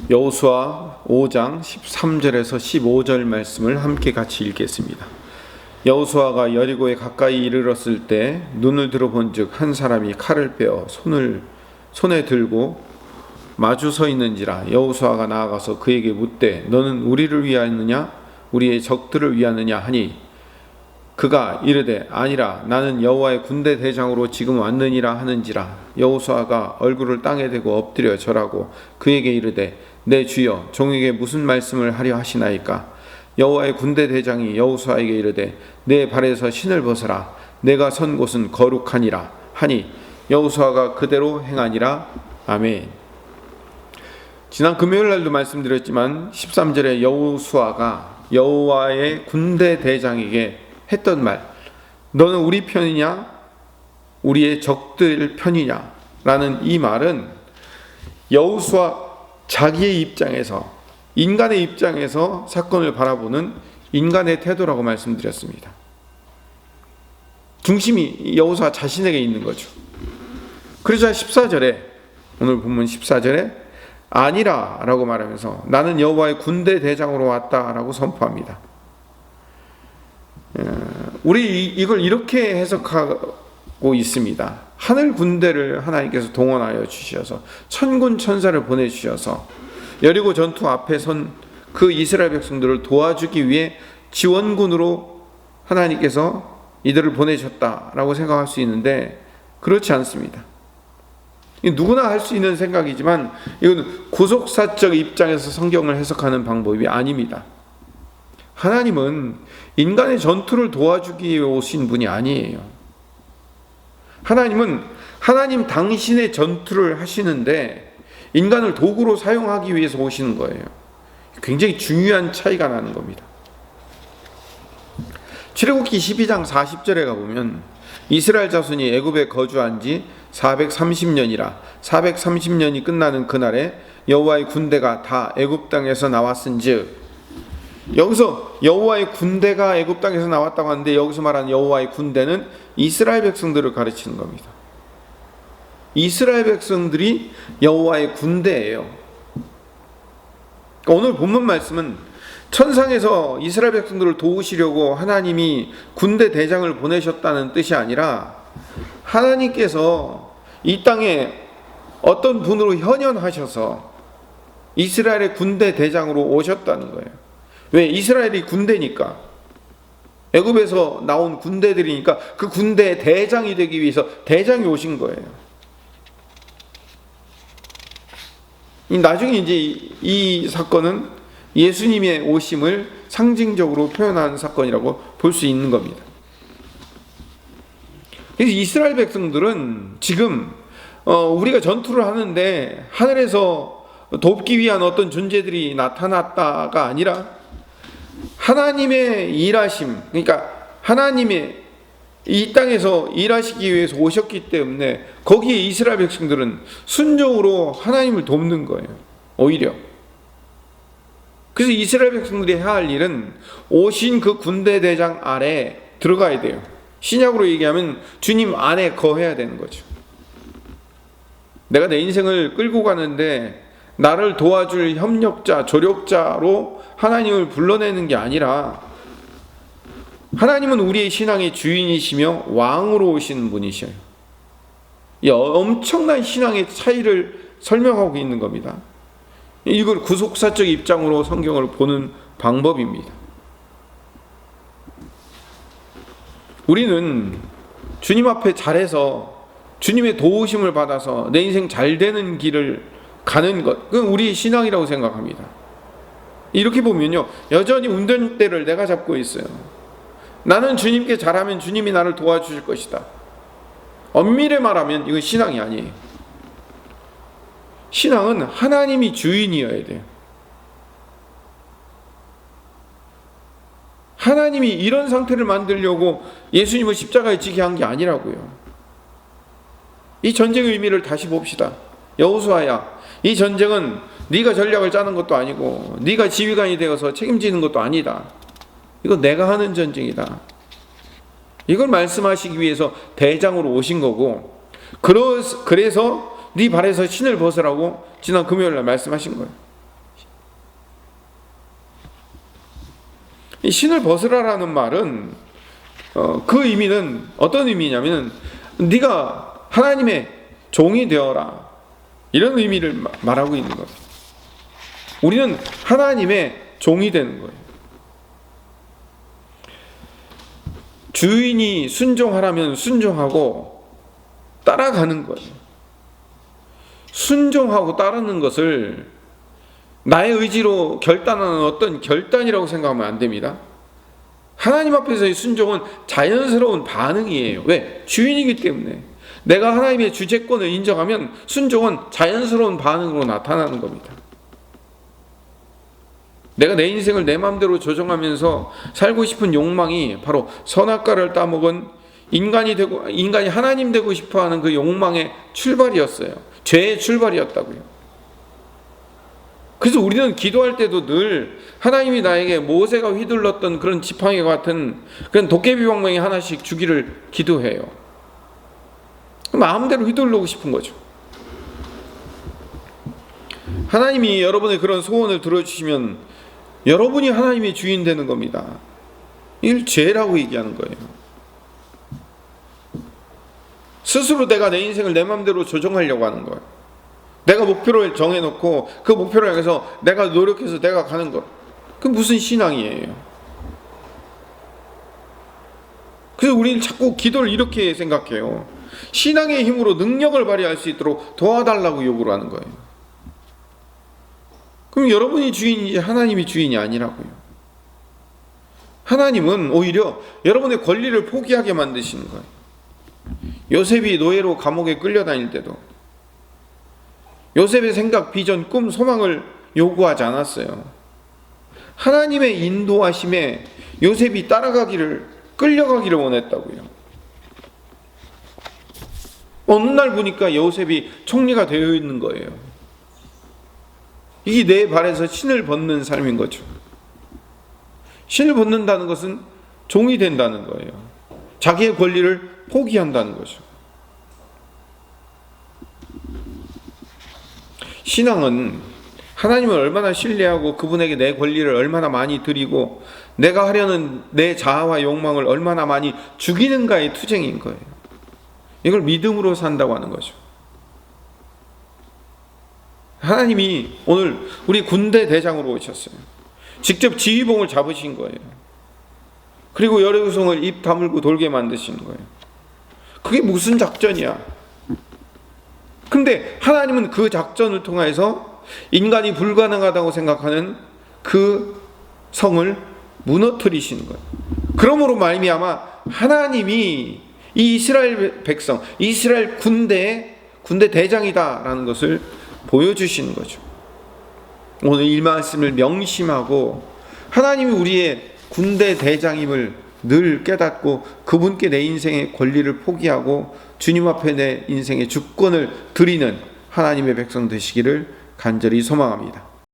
여호수아 5장 13절에서 15절 말씀을 함께 같이 읽겠습니다. 여호수아가 여리고에 가까이 이르렀을 때 눈을 들어본즉 한 사람이 칼을 빼어 손에 들고 마주 서 있는지라. 여호수아가 나아가서 그에게 묻되 너는 우리를 위하느냐 우리의 적들을 위하느냐 하니 그가 이르되 아니라 나는 여호와의 군대 대장으로 지금 왔느니라 하는지라. 여호수아가 얼굴을 땅에 대고 엎드려 절하고 그에게 이르되 내 주여 종에게 무슨 말씀을 하려 하시나이까. 여호와의 군대 대장이 여호수아에게 이르되 내 발에서 신을 벗어라 내가 선 곳은 거룩하니라 하니 여호수아가 그대로 행하니라. 아멘. 지난 금요일 날도 말씀드렸지만 13절에 여호수아가 여호와의 군대 대장에게 했던 말, 너는 우리 편이냐 우리의 적들 편이냐 라는 이 말은 여호수아 자기의 입장에서, 인간의 입장에서 사건을 바라보는 인간의 태도라고 말씀드렸습니다. 중심이 여호수아 자신에게 있는 거죠. 그러자 14절에, 오늘 본문 14절에 아니라 라고 말하면서 나는 여호와의 군대 대장으로 왔다 라고 선포합니다. 우리 이걸 이렇게 해석하고 있습니다. 하늘 군대를 하나님께서 동원하여 주셔서 천군 천사를 보내주셔서 여리고 전투 앞에 선 그 이스라엘 백성들을 도와주기 위해 지원군으로 하나님께서 이들을 보내셨다라고 생각할 수 있는데 그렇지 않습니다. 누구나 할 수 있는 생각이지만 이건 구속사적 입장에서 성경을 해석하는 방법이 아닙니다. 하나님은 인간의 전투를 도와주기 위해 오신 분이 아니에요. 하나님은 하나님 당신의 전투를 하시는데 인간을 도구로 사용하기 위해서 오시는 거예요. 굉장히 중요한 차이가 나는 겁니다. 출애굽기 12장 40절에 가보면 이스라엘 자손이 애굽에 거주한 지 430년이라 430년이 끝나는 그날에 여호와의 군대가 다 애굽 땅에서 나왔은즉, 여기서 여호와의 군대가 애굽 땅에서 나왔다고 하는데 여기서 말하는 여호와의 군대는 이스라엘 백성들을 가르치는 겁니다. 이스라엘 백성들이 여호와의 군대예요. 오늘 본문 말씀은 천상에서 이스라엘 백성들을 도우시려고 하나님이 군대 대장을 보내셨다는 뜻이 아니라 하나님께서 이 땅에 어떤 분으로 현현하셔서 이스라엘의 군대 대장으로 오셨다는 거예요. 왜? 이스라엘이 군대니까, 애굽에서 나온 군대들이니까 그 군대의 대장이 되기 위해서 대장이 오신 거예요. 나중에 이제 이 사건은 예수님의 오심을 상징적으로 표현하는 사건이라고 볼 수 있는 겁니다. 그래서 이스라엘 백성들은 지금 우리가 전투를 하는데 하늘에서 돕기 위한 어떤 존재들이 나타났다가 아니라 하나님의 일하심, 그러니까 하나님의 이 땅에서 일하시기 위해서 오셨기 때문에 거기에 이스라엘 백성들은 순종으로 하나님을 돕는 거예요. 오히려. 그래서 이스라엘 백성들이 해야 할 일은 오신 그 군대 대장 아래 들어가야 돼요. 신약으로 얘기하면 주님 안에 거해야 되는 거죠. 내가 내 인생을 끌고 가는데 나를 도와줄 협력자, 조력자로 하나님을 불러내는 게 아니라 하나님은 우리의 신앙의 주인이시며 왕으로 오시는 분이셔요. 이 엄청난 신앙의 차이를 설명하고 있는 겁니다. 이걸 구속사적 입장으로 성경을 보는 방법입니다. 우리는 주님 앞에 잘해서 주님의 도우심을 받아서 내 인생 잘 되는 길을 가는 것, 그건 우리의 신앙이라고 생각합니다. 이렇게 보면요, 여전히 운전대를 내가 잡고 있어요. 나는 주님께 잘하면 주님이 나를 도와주실 것이다. 엄밀히 말하면 이건 신앙이 아니에요. 신앙은 하나님이 주인이어야 돼요. 하나님이 이런 상태를 만들려고 예수님을 십자가에 지게 한 게 아니라고요. 이 전쟁의 의미를 다시 봅시다. 여호수아야, 이 전쟁은 네가 전략을 짜는 것도 아니고 네가 지휘관이 되어서 책임지는 것도 아니다. 이거 내가 하는 전쟁이다. 이걸 말씀하시기 위해서 대장으로 오신 거고, 그래서 네 발에서 신을 벗으라고 지난 금요일날 말씀하신 거예요. 이 신을 벗으라라는 말은 그 의미는 어떤 의미냐면 네가 하나님의 종이 되어라, 이런 의미를 말하고 있는 겁니다. 우리는 하나님의 종이 되는 거예요. 주인이 순종하라면 순종하고 따라가는 거예요. 순종하고 따르는 것을 나의 의지로 결단하는 어떤 결단이라고 생각하면 안 됩니다. 하나님 앞에서의 순종은 자연스러운 반응이에요. 왜? 주인이기 때문에. 내가 하나님의 주재권을 인정하면 순종은 자연스러운 반응으로 나타나는 겁니다. 내가 내 인생을 내 마음대로 조정하면서 살고 싶은 욕망이 바로 선악과를 따먹은 인간이 하나님 되고 싶어하는 그 욕망의 출발이었어요. 죄의 출발이었다고요. 그래서 우리는 기도할 때도 늘 하나님이 나에게 모세가 휘둘렀던 그런 지팡이 같은 그런 도깨비 방망이 하나씩 주기를 기도해요. 마음대로 휘둘르고 싶은 거죠. 하나님이 여러분의 그런 소원을 들어주시면 여러분이 하나님의 주인 되는 겁니다. 이걸 죄라고 얘기하는 거예요. 스스로 내가 내 인생을 내 마음대로 조정하려고 하는 거예요. 내가 목표를 정해놓고 그 목표를 향해서 내가 노력해서 내가 가는 것, 그게 무슨 신앙이에요? 그래서 우리는 자꾸 기도를 이렇게 생각해요. 신앙의 힘으로 능력을 발휘할 수 있도록 도와달라고 요구를 하는 거예요. 그럼 여러분이 주인이지 하나님이 주인이 아니라고요. 하나님은 오히려 여러분의 권리를 포기하게 만드시는 거예요. 요셉이 노예로 감옥에 끌려다닐 때도 요셉의 생각, 비전, 꿈, 소망을 요구하지 않았어요. 하나님의 인도하심에 요셉이 끌려가기를 원했다고요. 어느 날 보니까 요셉이 총리가 되어 있는 거예요. 이게 내 발에서 신을 벗는 삶인 거죠. 신을 벗는다는 것은 종이 된다는 거예요. 자기의 권리를 포기한다는 거죠. 신앙은 하나님을 얼마나 신뢰하고 그분에게 내 권리를 얼마나 많이 드리고 내가 하려는 내 자아와 욕망을 얼마나 많이 죽이는가의 투쟁인 거예요. 이걸 믿음으로 산다고 하는 거죠. 하나님이 오늘 우리 군대 대장으로 오셨어요. 직접 지휘봉을 잡으신 거예요. 그리고 여리고성을 입 다물고 돌게 만드신 거예요. 그게 무슨 작전이야? 근데 하나님은 그 작전을 통해서 인간이 불가능하다고 생각하는 그 성을 무너뜨리시는 거예요. 그러므로 말미암아 하나님이 이 이스라엘 백성, 이스라엘 군대 대장이다라는 것을 보여주시는 거죠. 오늘 이 말씀을 명심하고 하나님이 우리의 군대 대장임을 늘 깨닫고 그분께 내 인생의 권리를 포기하고 주님 앞에 내 인생의 주권을 드리는 하나님의 백성 되시기를 간절히 소망합니다.